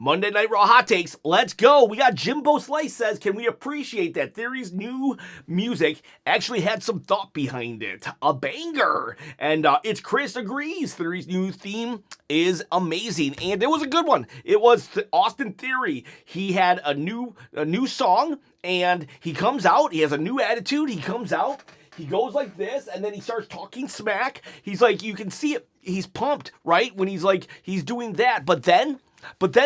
Monday Night Raw hot takes. Let's go. We got Jimbo Slice says, can we appreciate that Theory's new music actually had some thought behind it? A banger. And it's Chris agrees. Theory's new theme is amazing. And it was a good one. It was Austin Theory. He had a new song and he comes out. He has a new attitude. He comes out. He goes like this, and then he starts talking smack. He's like, you can see it. He's pumped, right? When he's like, he's doing that. But then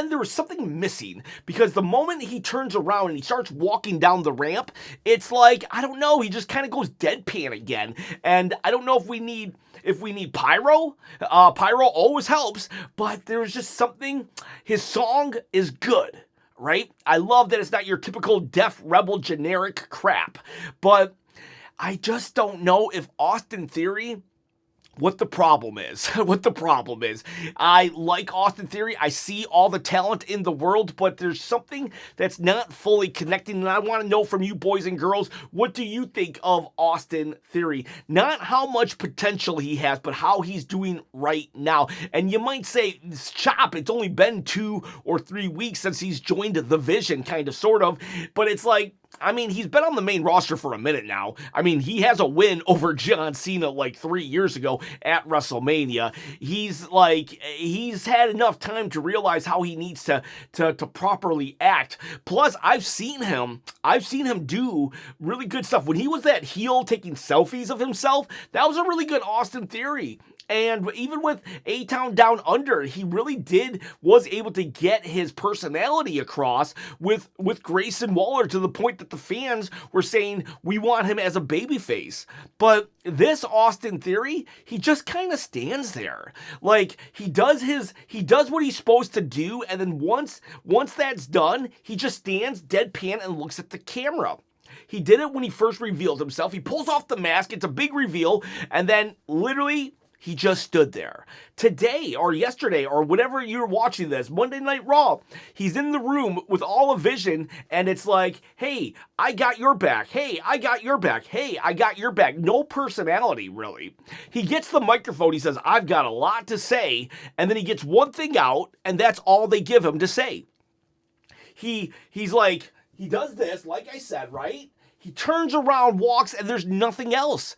there was something missing, because the moment he turns around and he starts walking down the ramp, it's like, I don't know, he just kind of goes deadpan again. And I don't know if we need pyro. Pyro always helps, but there's just something. His song is good, right? I love that it's not your typical Def Rebel generic crap, but I just don't know if Austin Theory, what the problem is. I like Austin Theory. I see all the talent in the world, but there's something that's not fully connecting, and I want to know from you boys and girls, what do you think of Austin Theory? Not how much potential he has, but how he's doing right now. And you might say, Chop, it's only been 2 or 3 weeks since he's joined the Vision, kind of, sort of, but it's like, I mean, he's been on the main roster for a minute now. I mean, he has a win over John Cena like 3 years ago at WrestleMania. He's had enough time to realize how he needs to properly act. Plus, I've seen him do really good stuff. When he was that heel taking selfies of himself, that was a really good Austin Theory. And even with A-Town Down Under, he really was able to get his personality across with Grayson Waller, to the point that the fans were saying, we want him as a babyface. But this Austin Theory, he just kind of stands there. Like, he does what he's supposed to do, and then once that's done, he just stands deadpan and looks at the camera. He did it when he first revealed himself. He pulls off the mask, it's a big reveal, and then literally, he just stood there. Today or yesterday or whenever you're watching this, Monday Night Raw, he's in the room with all of Vision, and it's like, hey, I got your back. Hey, I got your back. Hey, I got your back. No personality, really. He gets the microphone. He says, I've got a lot to say. And then he gets one thing out, and that's all they give him to say. He's like, he does this, like I said, right? He turns around, walks, and there's nothing else.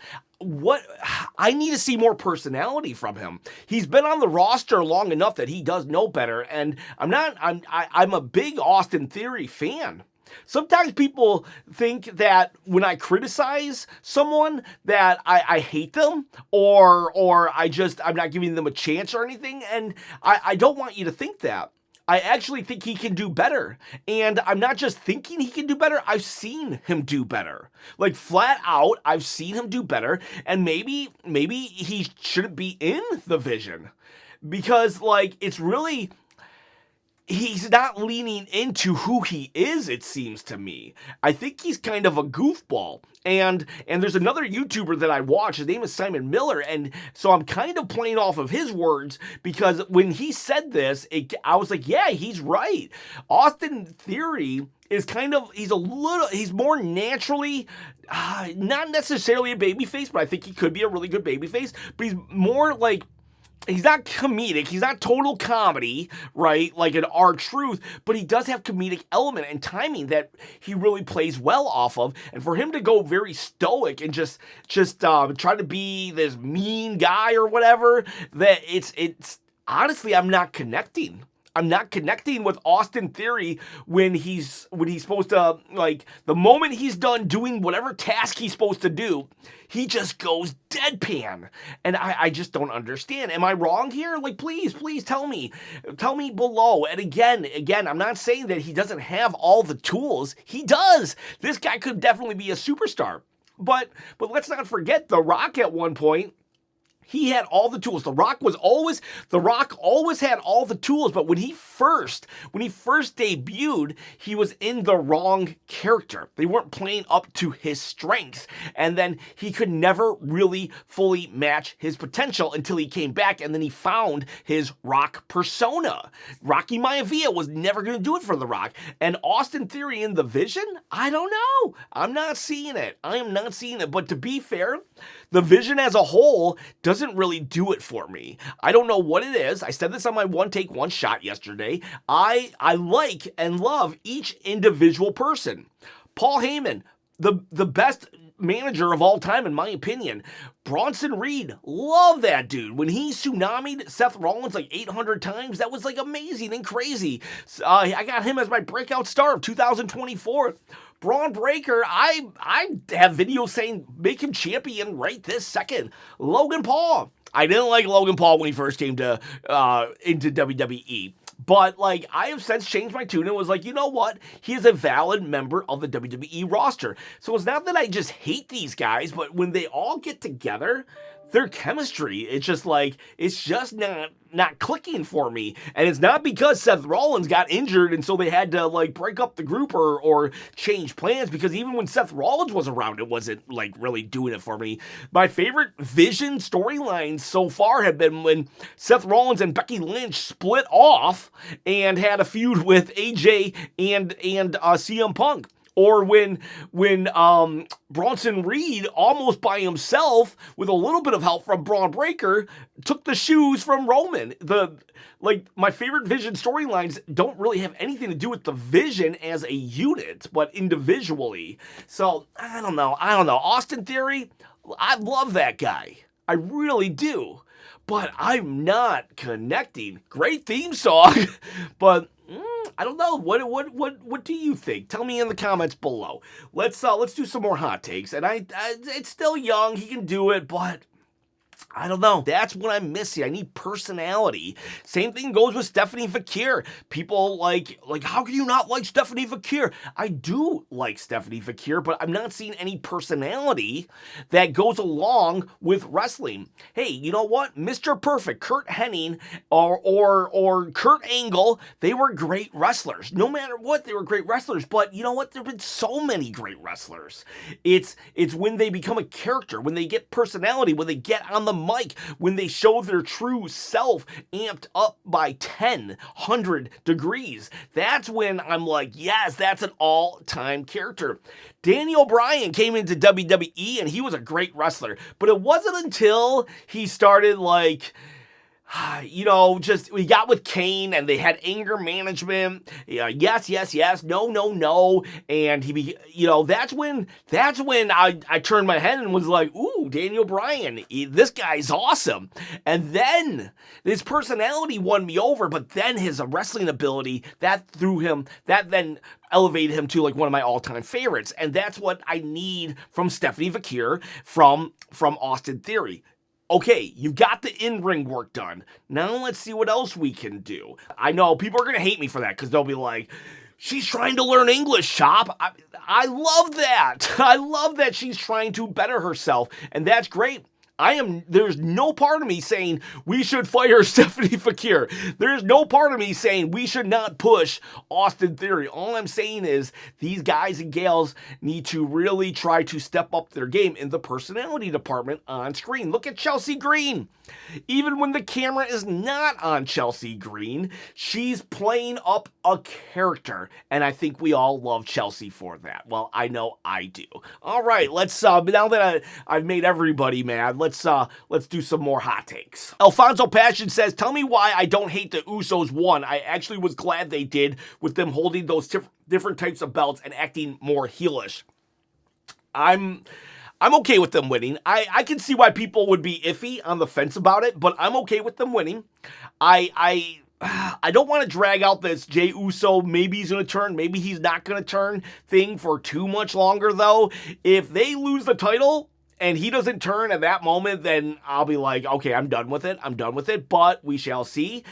I need to see more personality from him. He's been on the roster long enough that he does know better, and I'm a big Austin Theory fan. Sometimes people think that when I criticize someone that I hate them, or I'm not giving them a chance or anything, and I don't want you to think that. I actually think he can do better. And I'm not just thinking he can do better, I've seen him do better. Like, flat out, I've seen him do better, and maybe he shouldn't be in the Vision. Because, like, it's really, he's not leaning into who he is, it seems to me. I think he's kind of a goofball. And there's another YouTuber that I watch, his name is Simon Miller, and so I'm kind of playing off of his words, because when he said this, I was like, yeah, he's right. Austin Theory is he's more naturally, not necessarily a babyface, but I think he could be a really good babyface, but he's more like, he's not comedic, he's not total comedy, right, like an R-Truth, but he does have comedic element and timing that he really plays well off of, and for him to go very stoic and just try to be this mean guy or whatever, that it's honestly, I'm not connecting with Austin Theory when he's supposed to, like, the moment he's done doing whatever task he's supposed to do, he just goes deadpan. And I just don't understand. Am I wrong here? Like, please tell me below. And again, I'm not saying that he doesn't have all the tools. He does. This guy could definitely be a superstar. But let's not forget, The Rock at one point, he had all the tools. The Rock always had all the tools, but when he first debuted, he was in the wrong character. They weren't playing up to his strengths, and then he could never really fully match his potential until he came back, and then he found his Rock persona. Rocky Maivia was never going to do it for The Rock, and Austin Theory in the Vision, I don't know. I'm not seeing it. I am not seeing it, but to be fair, The vision as a whole doesn't really do it for me. I don't know what it is. I said this on my one take, one shot yesterday. I like and love each individual person. Paul Heyman, the best manager of all time, in my opinion. Bronson Reed, love that dude. When he tsunami'd Seth Rollins like 800 times, that was like amazing and crazy. I got him as my breakout star of 2024. Bron Breakker, I have videos saying make him champion right this second. Logan Paul, I didn't like Logan Paul when he first came to into WWE. But, like, I have since changed my tune and was like, you know what? He is a valid member of the WWE roster. So it's not that I just hate these guys, but when they all get together, their chemistry, it's just like, it's just not clicking for me. And it's not because Seth Rollins got injured and so they had to, like, break up the group or change plans, because even when Seth Rollins was around, it wasn't, like, really doing it for me. My favorite Vision storylines so far have been when Seth Rollins and Becky Lynch split off and had a feud with AJ and CM Punk. Or when Bronson Reed, almost by himself, with a little bit of help from Bron Breakker, took the shoes from Roman. My favorite Vision storylines don't really have anything to do with the Vision as a unit, but individually. So, I don't know. Austin Theory, I love that guy. I really do. But I'm not connecting. Great theme song, but I don't know. What do you think? Tell me in the comments below. Let's do some more hot takes. And it's still young. He can do it, but I don't know. That's what I'm missing. I need personality. Same thing goes with Stephanie Fakir. People like, how can you not like Stephanie Fakir? I do like Stephanie Fakir, but I'm not seeing any personality that goes along with wrestling. Hey, you know what? Mr. Perfect, Kurt Hennig, or Kurt Angle, they were great wrestlers. No matter what, they were great wrestlers. But you know what? There have been so many great wrestlers. It's when they become a character, when they get personality, when they get on the mic, when they show their true self amped up by 100 degrees. That's when I'm like, yes, that's an all-time character. Daniel Bryan came into WWE and he was a great wrestler, but it wasn't until he started we got with Kane and they had anger management. Yes, no. And that's when I turned my head and was like, ooh, Daniel Bryan, this guy's awesome. And then his personality won me over, but then his wrestling ability, that then elevated him to like one of my all-time favorites. And that's what I need from Stephanie Fakir, from Austin Theory. Okay, you've got the in-ring work done. Now let's see what else we can do. I know people are going to hate me for that because they'll be like, she's trying to learn English, Chop. I love that. I love that she's trying to better herself, and that's great. There's no part of me saying we should fire Stephanie Fakir. There's no part of me saying we should not push Austin Theory. All I'm saying is these guys and gals need to really try to step up their game in the personality department on screen. Look at Chelsea Green. Even when the camera is not on Chelsea Green, she's playing up a character, and I think we all love Chelsea for that. Well, I know I do. All right, let's now that I've made everybody mad, let's do some more hot takes. Alfonso Passion says, tell me why I don't hate the Usos won. I actually was glad they did, with them holding those different types of belts and acting more heelish. I'm okay with them winning. I can see why people would be iffy on the fence about it, but I'm okay with them winning. I don't want to drag out this Jey Uso, maybe he's going to turn, maybe he's not going to turn thing for too much longer, though. If they lose the title and he doesn't turn at that moment, then I'll be like, okay, I'm done with it, but we shall see.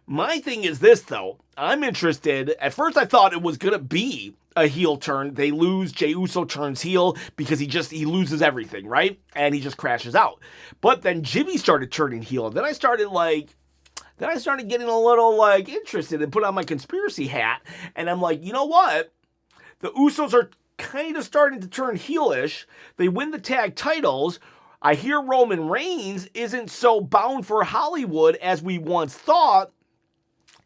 My thing is this, though. I'm interested. At first, I thought it was going to be a heel turn. They lose, Jey Uso turns heel because he loses everything, right? And he just crashes out. But then Jimmy started turning heel. And then I started getting a little interested and put on my conspiracy hat. And I'm like, you know what? The Usos are kind of starting to turn heelish. They win the tag titles. I hear Roman Reigns isn't so bound for Hollywood as we once thought.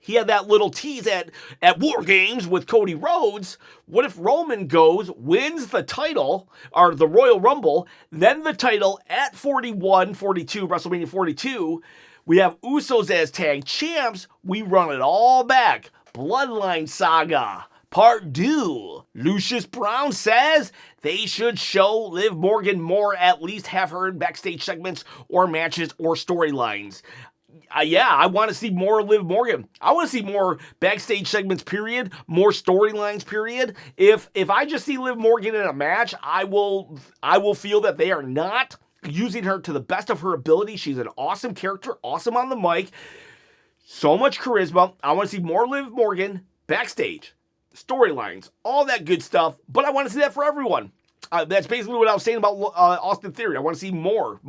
he had that little tease at War Games with Cody Rhodes. What if Roman goes, wins the title, or the Royal Rumble, then the title at 42, WrestleMania 42, we have Usos as tag champs, we run it all back. Bloodline Saga. Part 2. Lucius Brown says they should show Liv Morgan more, at least have her in backstage segments or matches or storylines. Yeah, I want to see more Liv Morgan. I want to see more backstage segments, period. More storylines, period. If I just see Liv Morgan in a match, I will feel that they are not using her to the best of her ability. She's an awesome character, awesome on the mic, so much charisma. I want to see more Liv Morgan backstage, storylines, all that good stuff, but I want to see that for everyone. That's basically what I was saying about Austin Theory. I want to see more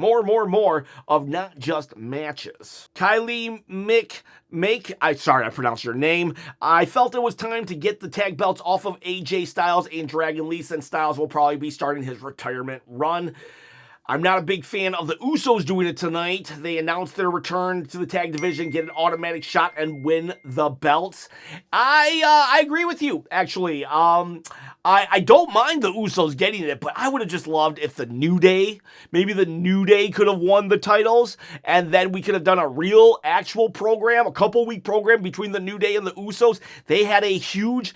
of not just matches. Kylie sorry, I pronounced your name. I felt it was time to get the tag belts off of AJ Styles and Dragon Lee, since Styles will probably be starting his retirement run. I'm not a big fan of the Usos doing it tonight. They announced their return to the tag division, get an automatic shot, and win the belts. I agree with you, actually. I don't mind the Usos getting it, but I would have just loved if maybe the New Day could have won the titles, and then we could have done a real, actual program, a couple-week program between the New Day and the Usos. They had huge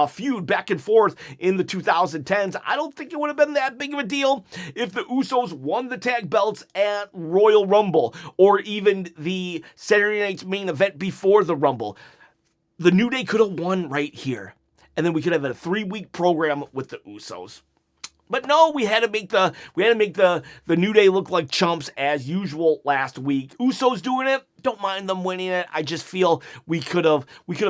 feud back and forth in the 2010s. I don't think it would have been that big of a deal if the Usos won the tag belts at Royal Rumble, or even the Saturday night's main event before the Rumble. The New Day could have won right here, and then we could have had a 3-week program with the Usos. But no, we had to make the New Day look like chumps as usual last week. Usos doing it, don't mind them winning it. I just feel we could have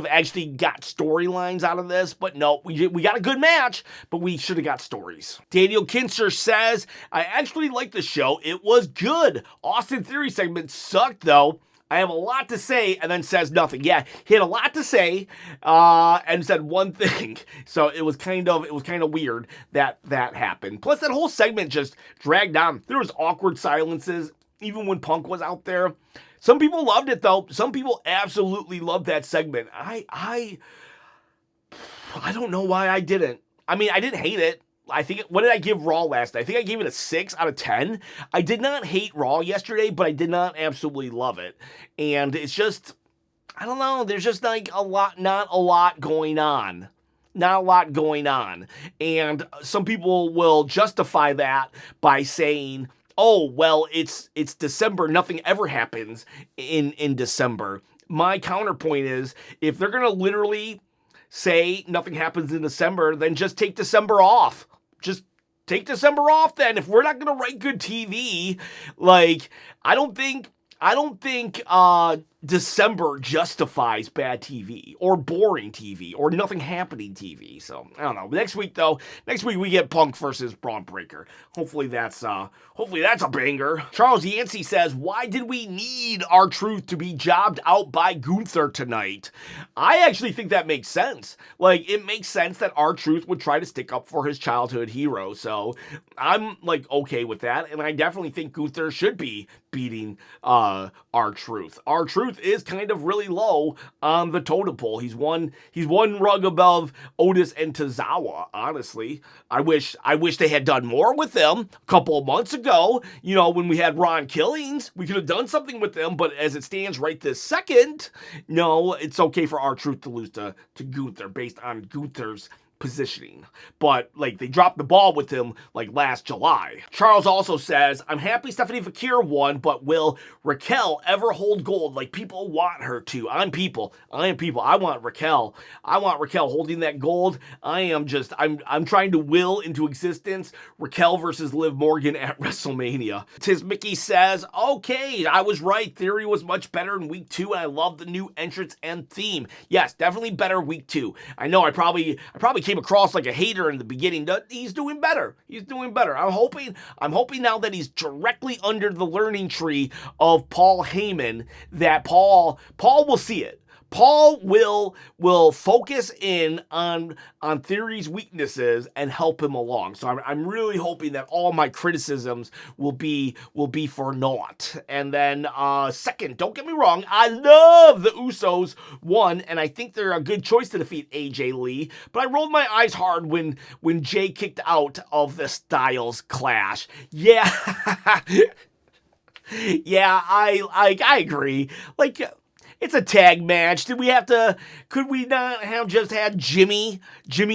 actually got storylines out of this, but no, we got a good match, but we should have got stories. Daniel Kinzer says, I actually liked the show. It was good. Austin Theory segment sucked though. I have a lot to say, and then says nothing. Yeah, he had a lot to say, and said one thing. So it was kind of weird that happened. Plus, that whole segment just dragged on. There was awkward silences, even when Punk was out there. Some people loved it though. Some people absolutely loved that segment. I don't know why I didn't. I mean, I didn't hate it. What did I give Raw last night? I think I gave it a 6 out of 10. I did not hate Raw yesterday, but I did not absolutely love it. And it's just, I don't know, there's just like not a lot going on. Not a lot going on. And some people will justify that by saying, oh, well, it's December, nothing ever happens in December. My counterpoint is, if they're going to literally say nothing happens in December, then just take December off. Just take December off then. If we're not going to write good TV, like, I don't think December justifies bad TV or boring TV or nothing happening TV. So I don't know. Next week we get Punk versus Bron Breakker. Hopefully that's a banger. Charles Yancey says, why did we need R-Truth to be jobbed out by Gunther tonight? I actually think that makes sense. Like, it makes sense that R-Truth would try to stick up for his childhood hero. So I'm like okay with that, and I definitely think Gunther should be beating R-Truth. R-Truth is kind of really low on the totem pole. He's one rung above Otis and Tozawa, honestly. I wish they had done more with them a couple of months ago. You know, when we had Ron Killings, we could have done something with them, but as it stands right this second, no, it's okay for R-Truth to lose to Gunther based on Gunther's positioning. But, like, they dropped the ball with him, like, last July. Charles also says, I'm happy Stephanie Fakir won, but will Raquel ever hold gold like people want her to? I am people. I want Raquel. Holding that gold. I'm trying to will into existence Raquel versus Liv Morgan at WrestleMania. Tiz Mickey says, okay, I was right. Theory was much better in week 2, and I love the new entrance and theme. Yes, definitely better week 2. I know I probably came across like a hater in the beginning. He's doing better. I'm hoping now that he's directly under the learning tree of Paul Heyman, that Paul will see it. Paul will focus in on Theory's weaknesses and help him along. So I'm really hoping that all my criticisms will be for naught. And then second, don't get me wrong, I love the Usos won, and I think they're a good choice to defeat AJ Lee. But I rolled my eyes hard when Jay kicked out of the Styles Clash. Yeah, yeah, I agree. Like, it's a tag match. Could we not have just had Jimmy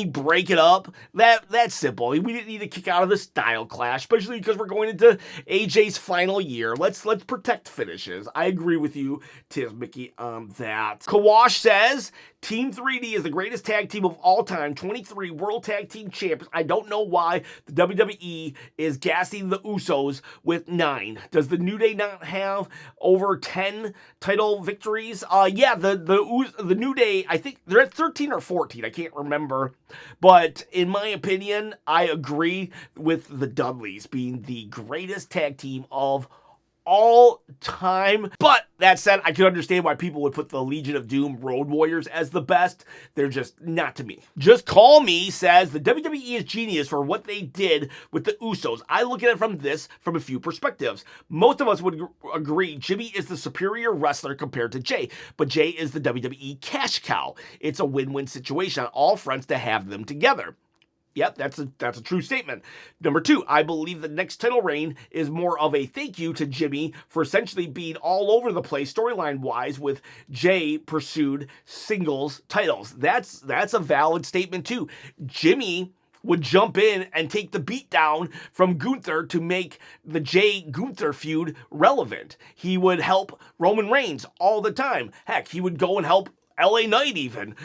break it up? That's simple. We didn't need to kick out of the Style Clash, especially because we're going into AJ's final year. Let's protect finishes. I agree with you, Tiz Mickey, on that. Kawash says, Team 3D is the greatest tag team of all time. 23 World Tag Team Champions. I don't know why the WWE is gassing the Usos with 9. Does the New Day not have over 10 title victories? Yeah, the New Day, I think they're at 13 or 14. I can't remember. But in my opinion, I agree with the Dudleys being the greatest tag team of all time. But that said, I can understand why people would put the Legion of Doom Road Warriors as the best. They're just not to me. Just Call Me says the WWE is genius for what they did with the Usos. I look at it from a few perspectives. Most of us would agree Jimmy is the superior wrestler compared to Jay, but Jay is the WWE cash cow. It's a win-win situation on all fronts to have them together. Yep, that's a true statement. Number 2, I believe the next title reign is more of a thank you to Jimmy for essentially being all over the place storyline-wise with Jay pursued singles titles. That's a valid statement too. Jimmy would jump in and take the beat down from Gunther to make the Jay Gunther feud relevant. He would help Roman Reigns all the time. Heck, he would go and help LA Knight even.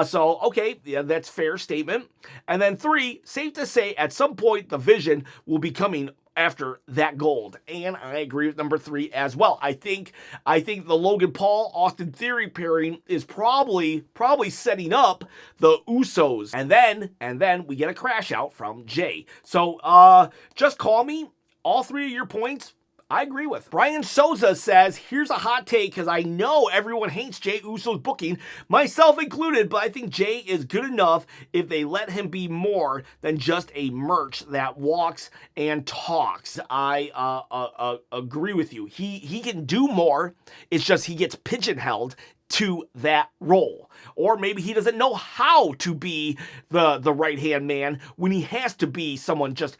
So, okay, yeah, that's fair statement. And then 3, safe to say, at some point, the Vision will be coming after that gold. And I agree with number 3 as well. I think the Logan Paul Austin Theory pairing is probably setting up the Usos. And then we get a crash out from Jay. So, just call me. All 3 of your points, I agree with. Brian Souza says, here's a hot take because I know everyone hates Jay Uso's booking, myself included, but I think Jay is good enough if they let him be more than just a merch that walks and talks. I agree with you. He can do more. It's just he gets pigeonholed to that role. Or maybe he doesn't know how to be the right-hand man when he has to be someone just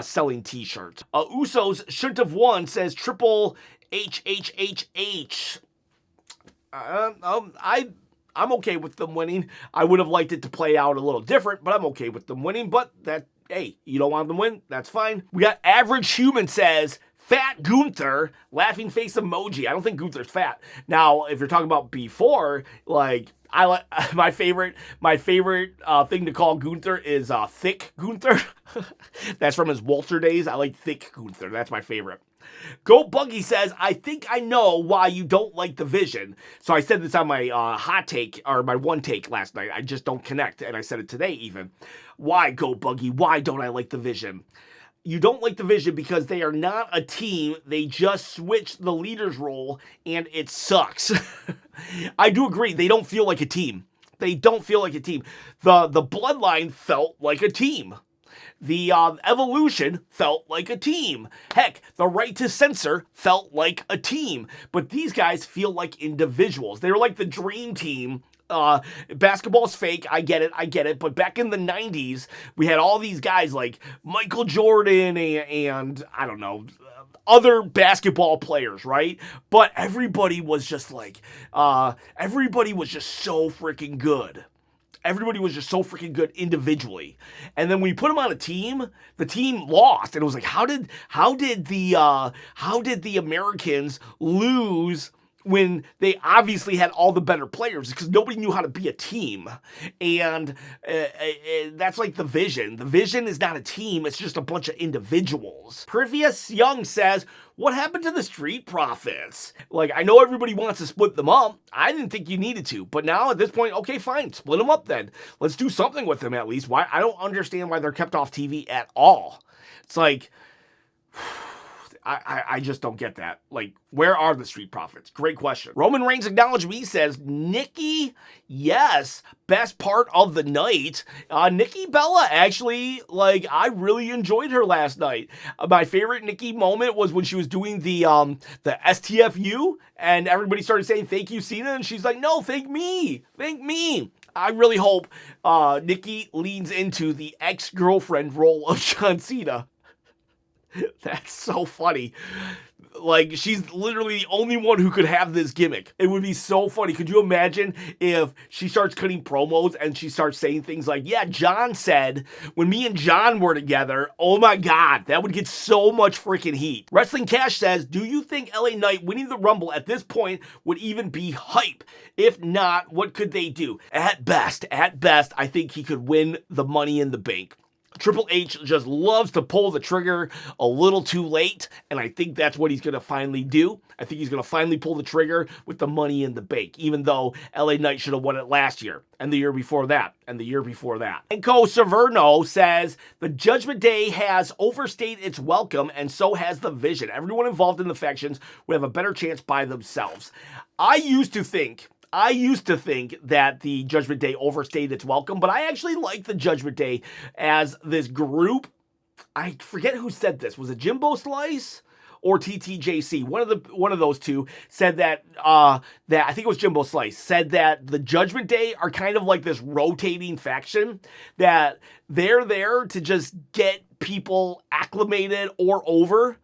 selling t-shirts. Usos shouldn't have won, says Triple HHHH. I'm okay with them winning. I would have liked it to play out a little different, but I'm okay with them winning. But hey, you don't want them to win? That's fine. We got Average Human says, Fat Gunther, laughing face emoji. I don't think Gunther's fat. Now, if you're talking about before, like, I like my favorite thing to call Gunther is Thick Gunther. That's from his Walter days. I like Thick Gunther. That's my favorite. Goat Buggy says, I think I know why you don't like the Vision. So I said this on my hot take, or my one take last night. I just don't connect, and I said it today even. Why, Goat Buggy? Why don't I like the Vision? You don't like the Vision because they are not a team. They just switched the leader's role, and it sucks. I do agree. They don't feel like a team. They don't feel like a team. The Bloodline felt like a team. The Evolution felt like a team. Heck, the Right to Censor felt like a team. But these guys feel like individuals. They were like the dream team. Basketball's fake, I get it, but back in the 90s, we had all these guys like Michael Jordan and I don't know, other basketball players, right? But everybody was just like, everybody was just so freaking good. Everybody was just so freaking good individually. And then when you put them on a team, the team lost. And it was like, how did the Americans lose when they obviously had all the better players? Because nobody knew how to be a team. And that's like the Vision. The Vision is not a team. It's just a bunch of individuals. Previous Young says, what happened to the Street Profits? Like, I know everybody wants to split them up. I didn't think you needed to. But now at this point, okay, fine. Split them up then. Let's do something with them at least. Why? I don't understand why they're kept off TV at all. It's like, I just don't get that. Like, where are the Street Profits? Great question. Roman Reigns acknowledged me, says, Nikki, yes, best part of the night. Nikki Bella, actually, like, I really enjoyed her last night. My favorite Nikki moment was when she was doing the STFU, and everybody started saying, thank you, Cena, and she's like, no, thank me. I really hope Nikki leans into the ex-girlfriend role of John Cena. That's so funny. Like, she's literally the only one who could have this gimmick. It would be so funny. Could you imagine if she starts cutting promos and she starts saying things like, yeah, John said, when me and John were together, oh my God, that would get so much freaking heat. Wrestling Cash says, do you think LA Knight winning the Rumble at this point would even be hype? If not, what could they do? At best, I think he could win the Money in the Bank. Triple H just loves to pull the trigger a little too late, and I think that's what he's going to finally do. I think he's going to finally pull the trigger with the Money in the Bank, even though LA Knight should have won it last year, and the year before that, and the year before that. Enco Severno says, the Judgment Day has overstayed its welcome, and so has the Vision. Everyone involved in the factions would have a better chance by themselves. I used to think that the Judgment Day overstayed its welcome, but I actually like the Judgment Day as this group. I forget who said this. Was it Jimbo Slice or TTJC? One of those two said that I think it was Jimbo Slice said that the Judgment Day are kind of like this rotating faction, that they're there to just get people acclimated or over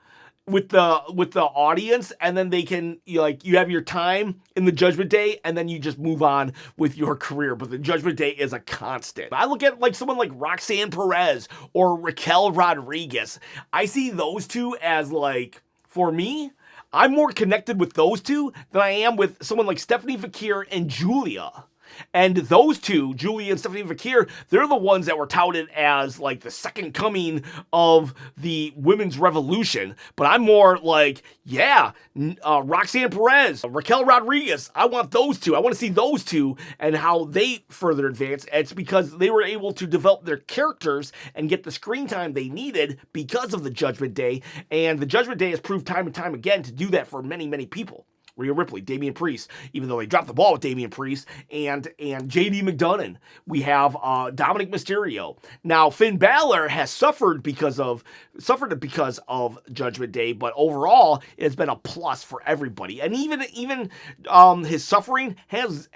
with the audience, and then they can, you have your time in the Judgment Day, and then you just move on with your career. But the Judgment Day is a constant. I look at like someone like Roxanne Perez or Raquel Rodriguez. I see those two as, like, for me, I'm more connected with those two than I am with someone like Stephanie Fakir and Julia. And those two, Julia and Stephanie Fakir, they're the ones that were touted as like the second coming of the women's revolution. But I'm more like, yeah, Roxanne Perez, Raquel Rodriguez. I want those two. I want to see those two and how they further advance. It's because they were able to develop their characters and get the screen time they needed because of the Judgment Day. And the Judgment Day has proved time and time again to do that for many, many people. Rhea Ripley, Damian Priest, even though they dropped the ball with Damian Priest, and JD McDonough. We have Dominic Mysterio. Now, Finn Balor has suffered because of Judgment Day, but overall, it's been a plus for everybody. And even his suffering has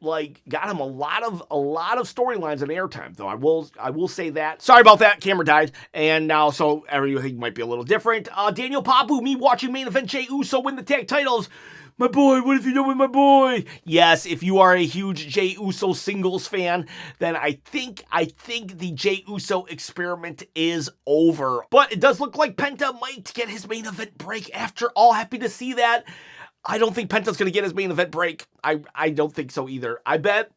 like got him a lot of storylines and airtime, though. I will say that. Sorry about that, camera died, and now so everything might be a little different. Daniel Papu, me watching main event Jey Uso win the tag titles. My boy, what have you done with my boy? Yes, if you are a huge Jey Uso singles fan, then I think the Jey Uso experiment is over. But it does look like Penta might get his main event break after all. Happy to see that. I don't think Penta's going to get his main event break. I don't think so either. I bet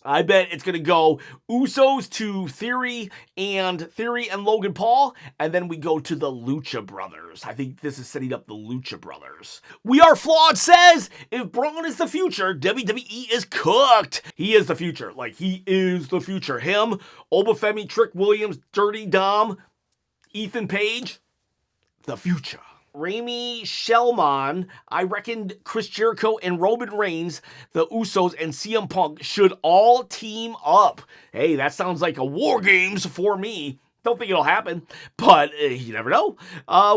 it's going to go Usos to Theory and Logan Paul, and then we go to the Lucha Brothers. I think this is setting up the Lucha Brothers. We Are Flawed says, if Braun is the future, WWE is cooked. He is the future. Like, he is the future. Him, Obafemi, Trick Williams, Dirty Dom, Ethan Page, the future. Rami Shellman, I reckon Chris Jericho and Roman Reigns, the Usos, and CM Punk should all team up. Hey, that sounds like a War Games for me. Don't think it'll happen, but you never know.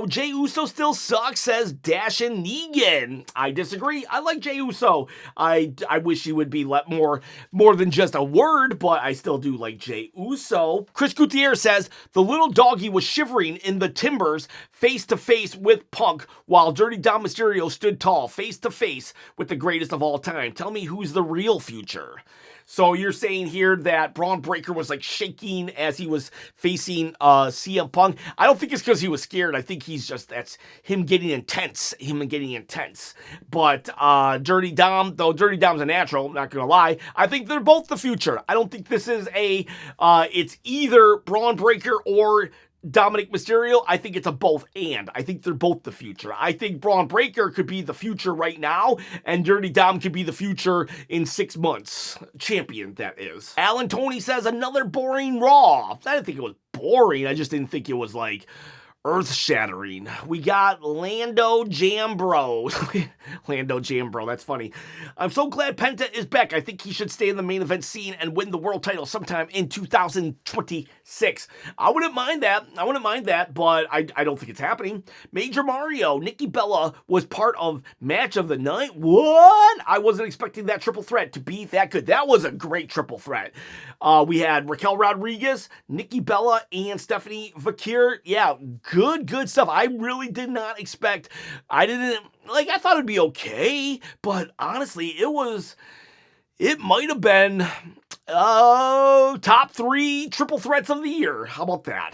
Jey Uso still sucks, says Dashin Negan. I disagree. I like Jey Uso. I wish he would be let more than just a word, but I still do like Jey Uso. Chris Gutierrez says, the little doggy was shivering in the timbers face to face with Punk, while Dirty Dom Mysterio stood tall face to face with the greatest of all time. Tell me who's the real future. So you're saying here that Bron Breakker was like shaking as he was facing CM Punk. I don't think it's because he was scared. I think that's him getting intense. But Dirty Dom, though Dirty Dom's a natural, not going to lie, I think they're both the future. I don't think this is it's either Bron Breakker or Dominic Mysterio. I think it's a both and. I think they're both the future. I think Bron Breakker could be the future right now, and Dirty Dom could be the future in 6 months. Champion, that is. Alan Tony says, another boring Raw. I didn't think it was boring. I just didn't think it was like earth-shattering. We got Lando Jambro. Lando Jambro, that's funny. I'm so glad Penta is back. I think he should stay in the main event scene and win the world title sometime in 2026. I wouldn't mind that, but I don't think it's happening. Major Mario, Nikki Bella was part of Match of the Night. What? I wasn't expecting that triple threat to be that good. That was a great triple threat. We had Raquel Rodriguez, Nikki Bella, and Stephanie Vakir. Yeah, good stuff. I really did not expect. I thought it'd be okay, but honestly, it might have been top 3 triple threats of the year. How about that?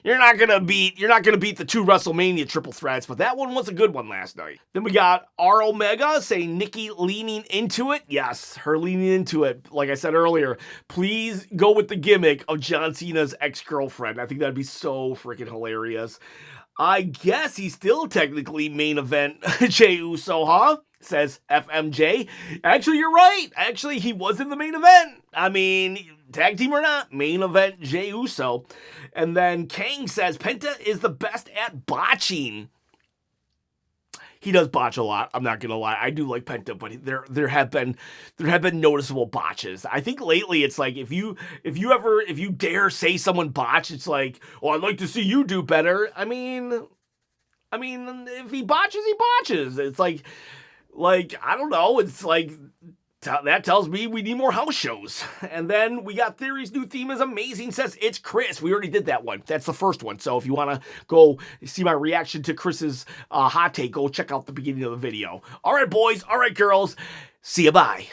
You're not gonna beat the 2 WrestleMania triple threats, but that one was a good one last night. Then we got R Omega saying Nikki leaning into it. Yes, her leaning into it. Like I said earlier, please go with the gimmick of John Cena's ex-girlfriend. I think that'd be so freaking hilarious. I guess he's still technically main event Jey Uso, huh? Says FMJ. Actually, you're right. Actually, he was in the main event. I mean, tag team or not, main event Jey Uso. And then Kang says Penta is the best at botching. He does botch a lot. I'm not gonna lie. I do like Penta, but there have been noticeable botches. I think lately it's like if you dare say someone botch, it's like, oh, I'd like to see you do better. I mean, if he botches, he botches. It's like I don't know. It's like that tells me we need more house shows. And then we got Theory's new theme is amazing, says it's Chris. We already did that one. That's the first one. So if you want to go see my reaction to Chris's hot take, go check out the beginning of the video. All right, boys. All right, girls. See you. Bye.